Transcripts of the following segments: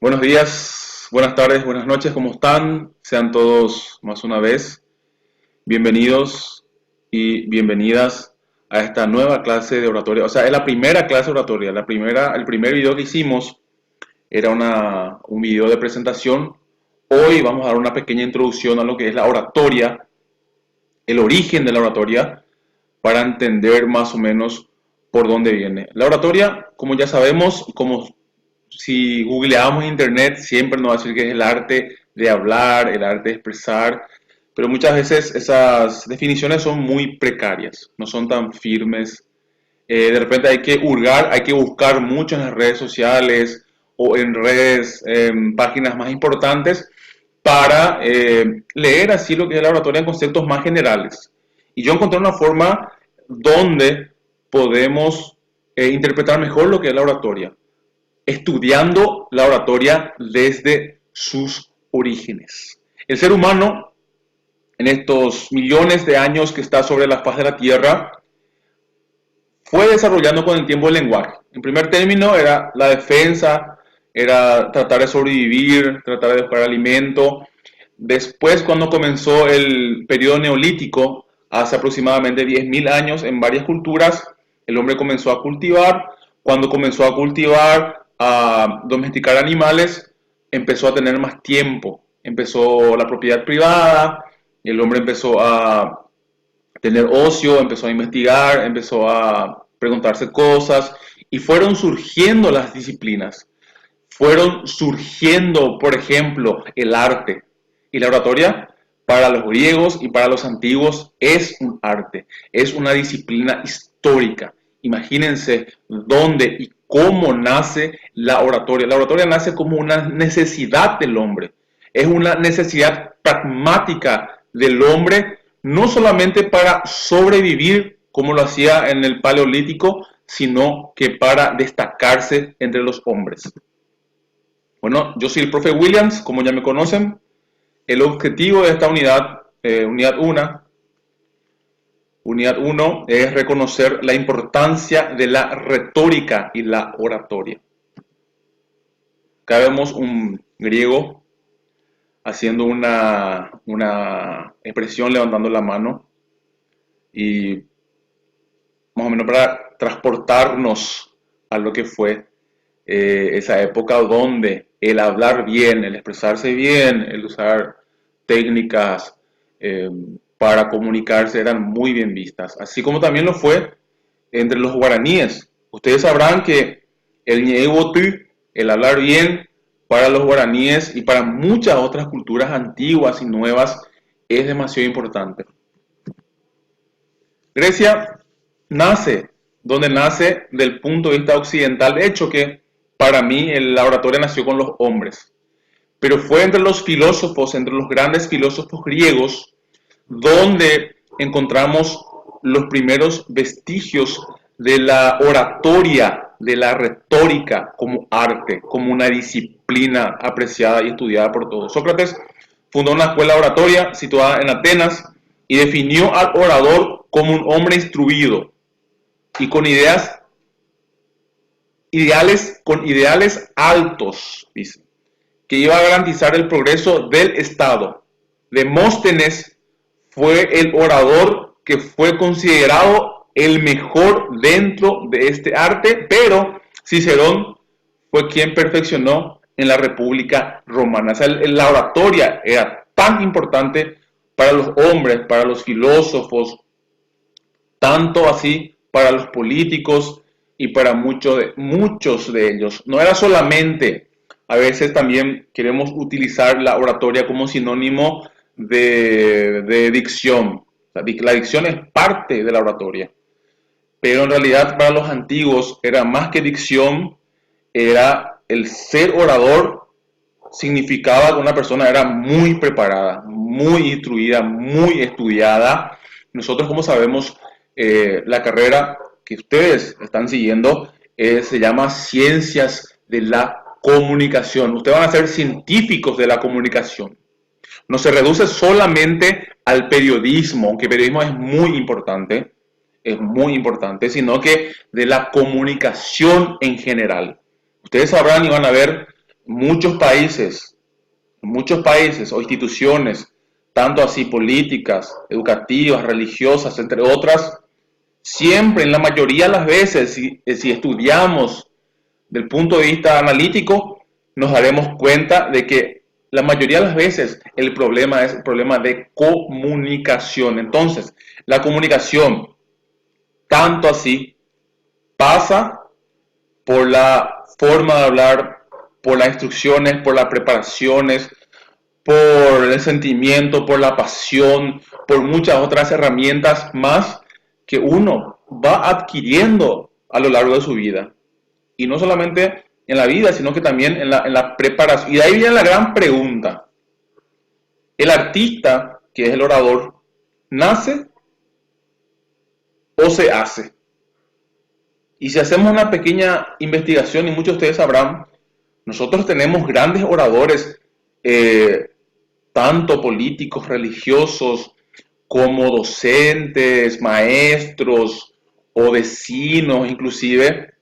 Buenos días, buenas tardes, buenas noches, ¿cómo están? Sean todos más una vez bienvenidos y bienvenidas a esta nueva clase de oratoria. O sea, es la primera clase de oratoria, el primer video que hicimos era un video de presentación. Hoy vamos a dar una pequeña introducción a lo que es la oratoria, el origen de la oratoria, para entender más o menos por dónde viene. La oratoria, como ya sabemos, como si googleamos en internet, siempre nos va a decir que es el arte de hablar, el arte de expresar, pero muchas veces esas definiciones son muy precarias, no son tan firmes. De repente hay que hurgar, hay que buscar mucho en las redes sociales o en redes, páginas más importantes para leer así lo que es la oratoria en conceptos más generales. Y yo encontré una forma donde podemos interpretar mejor lo que es la oratoria, estudiando la oratoria desde sus orígenes. El ser humano, en estos millones de años que está sobre la faz de la Tierra, fue desarrollando con el tiempo el lenguaje. En primer término era la defensa, era tratar de sobrevivir, tratar de buscar alimento. Después, cuando comenzó el periodo neolítico, hace aproximadamente 10.000 años, en varias culturas, el hombre comenzó a cultivar. Cuando comenzó a cultivar, a domesticar animales, empezó a tener más tiempo. Empezó la propiedad privada, el hombre empezó a tener ocio, empezó a investigar, empezó a preguntarse cosas y fueron surgiendo las disciplinas. Fueron surgiendo, por ejemplo, el arte y la oratoria. Para los griegos y para los antiguos es un arte, es una disciplina histórica. Imagínense dónde y cómo nace la oratoria. La oratoria nace como una necesidad del hombre, es una necesidad pragmática del hombre, no solamente para sobrevivir como lo hacía en el Paleolítico, sino que para destacarse entre los hombres. Bueno, yo soy el profe Williams, como ya me conocen. El objetivo de esta unidad 1, es reconocer la importancia de la retórica y la oratoria. Acá vemos un griego haciendo una expresión levantando la mano y más o menos para transportarnos a lo que fue esa época donde el hablar bien, el expresarse bien, el usar técnicas para comunicarse eran muy bien vistas, así como también lo fue entre los guaraníes. Ustedes sabrán que el ñewotu, el hablar bien, para los guaraníes y para muchas otras culturas antiguas y nuevas es demasiado importante. Grecia nace, donde nace del punto de vista occidental, de hecho que para mí la oratoria nació con los hombres, pero fue entre los filósofos, entre los grandes filósofos griegos, donde encontramos los primeros vestigios de la oratoria, de la retórica como arte, como una disciplina apreciada y estudiada por todos. Sócrates fundó una escuela oratoria situada en Atenas y definió al orador como un hombre instruido y con ideales altos, dice, que iba a garantizar el progreso del Estado. Demóstenes fue el orador que fue considerado el mejor dentro de este arte, pero Cicerón fue quien perfeccionó en la República Romana. O sea, la oratoria era tan importante para los hombres, para los filósofos, tanto así para los políticos y para muchos de ellos. No era solamente, a veces también queremos utilizar la oratoria como sinónimo de dicción. La dicción es parte de la oratoria, pero en realidad para los antiguos era más que dicción, era el ser orador, significaba que una persona era muy preparada, muy instruida, muy estudiada. Nosotros, como sabemos, la carrera que ustedes están siguiendo se llama Ciencias de la Comunicación. Ustedes van a ser científicos de la comunicación. No se reduce solamente al periodismo, aunque el periodismo es muy importante, sino que de la comunicación en general. Ustedes sabrán y van a ver muchos países o instituciones, tanto así políticas, educativas, religiosas, entre otras, siempre, en la mayoría de las veces, si estudiamos del punto de vista analítico, nos daremos cuenta de que la mayoría de las veces el problema es el problema de comunicación. Entonces, la comunicación, tanto así, pasa por la forma de hablar, por las instrucciones, por las preparaciones, por el sentimiento, por la pasión, por muchas otras herramientas más que uno va adquiriendo a lo largo de su vida. Y no solamente en la vida, sino que también en la preparación. Y de ahí viene la gran pregunta. ¿El artista, que es el orador, nace o se hace? Y si hacemos una pequeña investigación, y muchos de ustedes sabrán, nosotros tenemos grandes oradores, eh, tanto políticos, religiosos, como docentes, maestros o vecinos inclusive,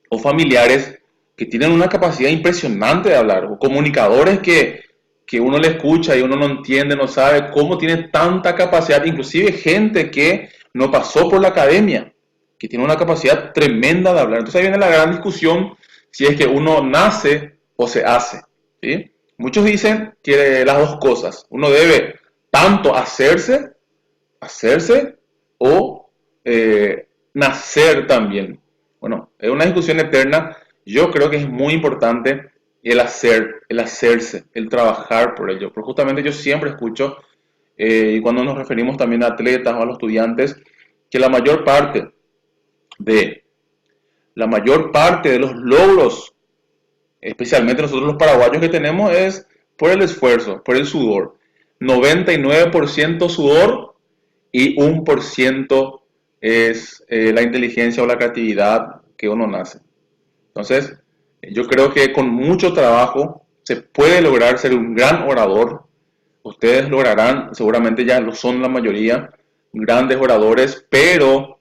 o familiares que tienen una capacidad impresionante de hablar, o comunicadores que uno le escucha y uno no entiende, no sabe cómo tiene tanta capacidad, inclusive gente que no pasó por la academia, que tiene una capacidad tremenda de hablar. Entonces ahí viene la gran discusión si es que uno nace o se hace, ¿sí? Muchos dicen que las dos cosas, uno debe tanto hacerse o nacer también. Bueno, es una discusión eterna. Yo creo que es muy importante el hacer, el hacerse, el trabajar por ello. Porque justamente yo siempre escucho, y cuando nos referimos también a atletas o a los estudiantes, que de, la mayor parte de los logros, especialmente nosotros los paraguayos que tenemos, es por el esfuerzo, por el sudor. 99% sudor y 1% es la inteligencia o la creatividad que uno nace. Entonces, yo creo que con mucho trabajo se puede lograr ser un gran orador. Ustedes lograrán, seguramente ya lo son la mayoría, grandes oradores, pero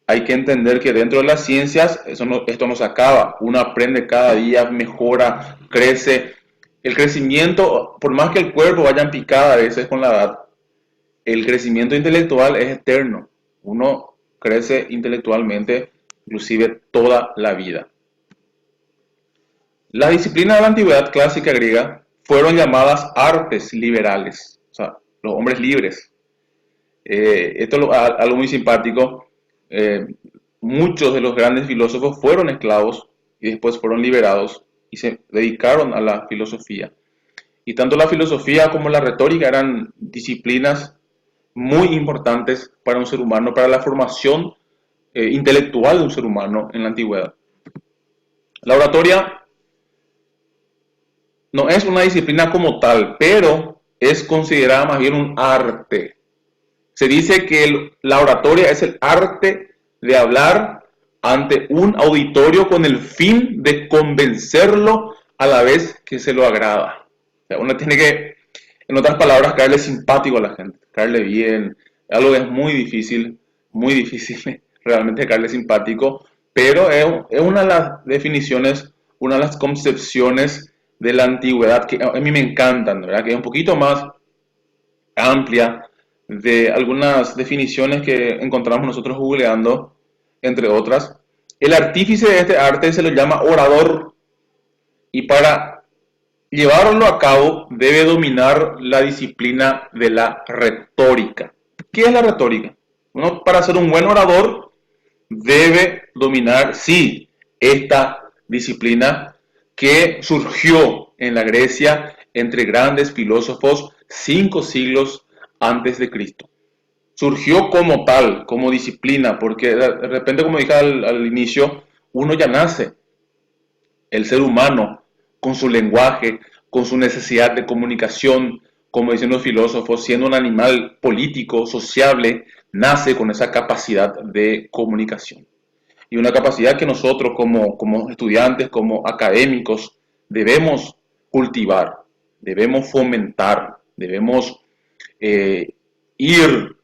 hay que entender que dentro de las ciencias esto no se acaba. Uno aprende cada día, mejora, crece. El crecimiento, por más que el cuerpo vaya en picada a veces con la edad, el crecimiento intelectual es eterno. Uno crece intelectualmente, inclusive toda la vida. Las disciplinas de la antigüedad clásica griega fueron llamadas artes liberales, o sea, los hombres libres. Esto es algo muy simpático. Eh, Muchos de los grandes filósofos fueron esclavos y después fueron liberados y se dedicaron a la filosofía. Y tanto la filosofía como la retórica eran disciplinas muy importantes para un ser humano, para la formación intelectual de un ser humano en la antigüedad. La oratoria no es una disciplina como tal, pero es considerada más bien un arte. Se dice que la oratoria es el arte de hablar ante un auditorio con el fin de convencerlo a la vez que se lo agrada. O sea, uno tiene que, en otras palabras, caerle simpático a la gente, caerle bien. Algo que es muy difícil realmente caerle simpático, pero es una de las definiciones, una de las concepciones de la antigüedad que a mí me encantan, ¿verdad? Que es un poquito más amplia de algunas definiciones que encontramos nosotros googleando, entre otras. El artífice de este arte se lo llama orador y para llevarlo a cabo debe dominar la disciplina de la retórica. ¿Qué es la retórica? Uno, para ser un buen orador debe dominar, sí, esta disciplina que surgió en la Grecia entre grandes filósofos 5 siglos antes de Cristo. Surgió como tal, como disciplina, porque de repente, como dije al inicio, uno ya nace, el ser humano, con su lenguaje, con su necesidad de comunicación, como dicen los filósofos, siendo un animal político, sociable, nace con esa capacidad de comunicación. Y una capacidad que nosotros como estudiantes, como académicos, debemos cultivar, debemos fomentar, debemos ir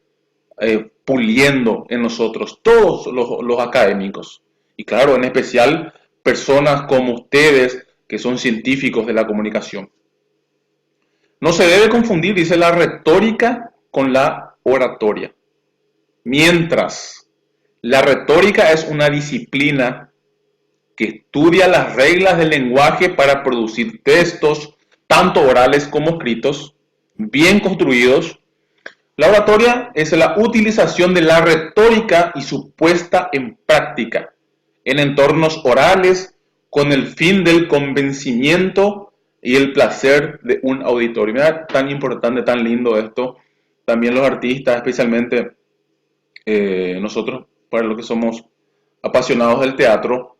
puliendo en nosotros, todos los académicos. Y claro, en especial personas como ustedes, que son científicos de la comunicación. No se debe confundir, dice, la retórica con la oratoria. Mientras la retórica es una disciplina que estudia las reglas del lenguaje para producir textos, tanto orales como escritos, bien construidos, la oratoria es la utilización de la retórica y su puesta en práctica en entornos orales con el fin del convencimiento y el placer de un auditorio. Mira, tan importante, tan lindo esto. También los artistas, especialmente nosotros, para los que somos apasionados del teatro,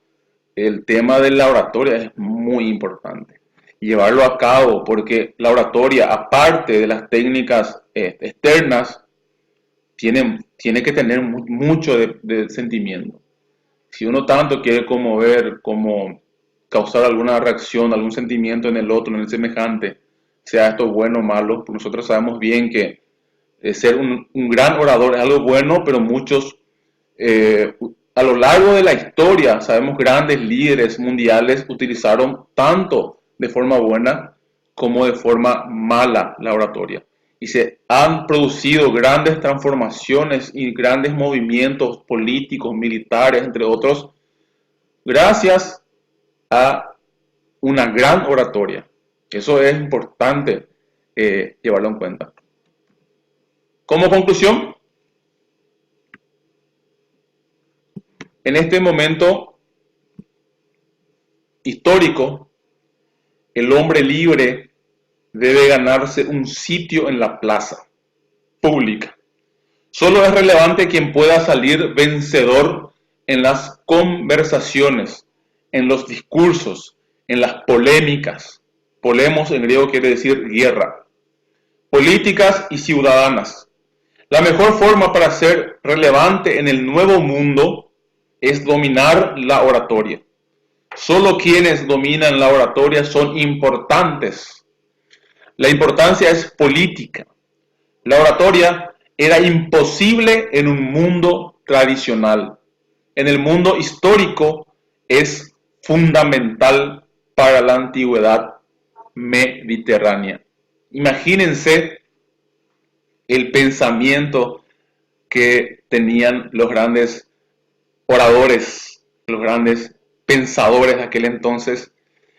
el tema de la oratoria es muy importante. Llevarlo a cabo, porque la oratoria, aparte de las técnicas externas, tiene que tener mucho de sentimiento. Si uno tanto quiere conmover, como causar alguna reacción, algún sentimiento en el otro, en el semejante, sea esto bueno o malo, pues nosotros sabemos bien que ser un gran orador es algo bueno, pero muchos, a lo largo de la historia, sabemos grandes líderes mundiales utilizaron tanto de forma buena como de forma mala la oratoria. Y se han producido grandes transformaciones y grandes movimientos políticos, militares, entre otros, gracias a una gran oratoria. Eso es importante llevarlo en cuenta. Como conclusión, en este momento histórico, el hombre libre debe ganarse un sitio en la plaza pública. Solo es relevante quien pueda salir vencedor en las conversaciones, en los discursos, en las polémicas. Polemos en griego quiere decir guerra. Políticas y ciudadanas. La mejor forma para ser relevante en el nuevo mundo es dominar la oratoria. Solo quienes dominan la oratoria son importantes. La importancia es política. La oratoria era imposible en un mundo tradicional. En el mundo histórico es fundamental para la antigüedad mediterránea. Imagínense el pensamiento que tenían los grandes oradores, los grandes pensadores de aquel entonces,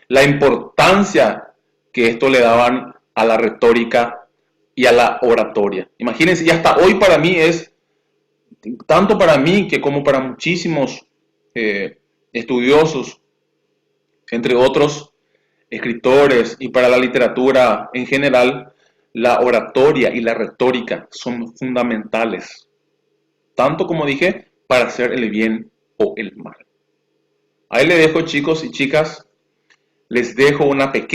la importancia que esto le daban a la retórica y a la oratoria. Imagínense, y hasta hoy para mí es, tanto para mí que como para muchísimos estudiosos, entre otros escritores, y para la literatura en general, la oratoria y la retórica son fundamentales, tanto como dije, para hacer el bien o el mal. Ahí les dejo, chicos y chicas, les dejo una pequeña